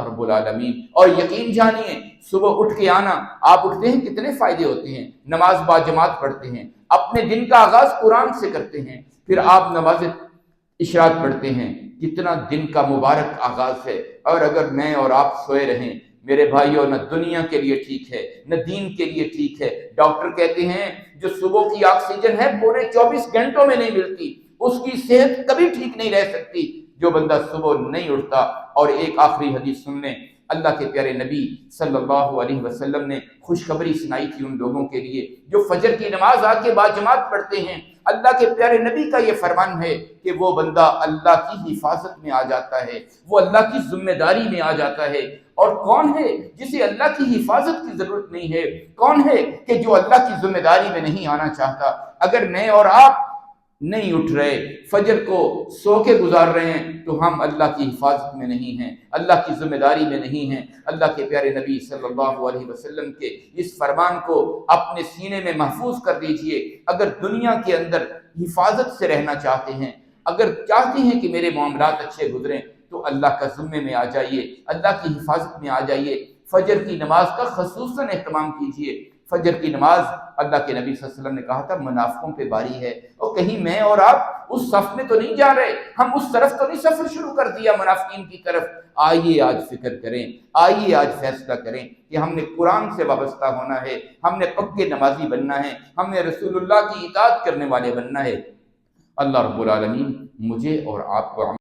رب العالمین۔ اور یقین جانیے صبح اٹھ کے آنا، آپ اٹھتے ہیں کتنے فائدے ہوتے ہیں، نماز باجماعت پڑھتے ہیں، اپنے دن کا آغاز قرآن سے کرتے ہیں، پھر آپ نماز اشراق پڑھتے ہیں، کتنا دن کا مبارک آغاز ہے۔ اور اگر میں اور آپ سوئے رہیں میرے بھائیوں، نہ دنیا کے لیے ٹھیک ہے نہ دین کے لیے ٹھیک ہے۔ ڈاکٹر کہتے ہیں جو صبح کی آکسیجن ہے پورے 24 گھنٹوں میں نہیں ملتی، اس کی صحت کبھی ٹھیک نہیں رہ سکتی جو بندہ صبح نہیں اٹھتا۔ اور ایک آخری حدیث سن لیں، اللہ کے پیارے نبی صلی اللہ علیہ وسلم نے خوشخبری سنائی تھی ان لوگوں کے لیے جو فجر کی نماز آ کے باجماعت پڑھتے ہیں۔ اللہ کے پیارے نبی کا یہ فرمان ہے کہ وہ بندہ اللہ کی حفاظت میں آ جاتا ہے، وہ اللہ کی ذمہ داری میں آ جاتا ہے۔ اور کون ہے جسے اللہ کی حفاظت کی ضرورت نہیں ہے؟ کون ہے کہ جو اللہ کی ذمہ داری میں نہیں آنا چاہتا؟ اگر میں اور آپ نہیں اٹھ رہے، فجر کو سو کے گزار رہے ہیں، تو ہم اللہ کی حفاظت میں نہیں ہیں، اللہ کی ذمہ داری میں نہیں ہیں۔ اللہ کے پیارے نبی صلی اللہ علیہ وسلم کے اس فرمان کو اپنے سینے میں محفوظ کر دیجئے۔ اگر دنیا کے اندر حفاظت سے رہنا چاہتے ہیں، اگر چاہتے ہیں کہ میرے معاملات اچھے گزریں، تو اللہ کا ذمے میں آ جائیے، اللہ کی حفاظت میں آ جائیے۔ فجر کی نماز کا خصوصاً اہتمام کیجئے۔ فجر کی نماز اللہ کے نبی صلی اللہ علیہ وسلم نے کہا تھا منافقوں پہ باری ہے، اور کہیں میں اور آپ اس صف میں تو نہیں جا رہے، ہم اس طرف تو نہیں سفر شروع کر دیا منافقین کی طرف۔ آئیے آج فکر کریں، آئیے آج فیصلہ کریں کہ ہم نے قرآن سے وابستہ ہونا ہے، ہم نے پکے نمازی بننا ہے، ہم نے رسول اللہ کی اطاعت کرنے والے بننا ہے۔ اللہ رب العالمین مجھے اور آپ کو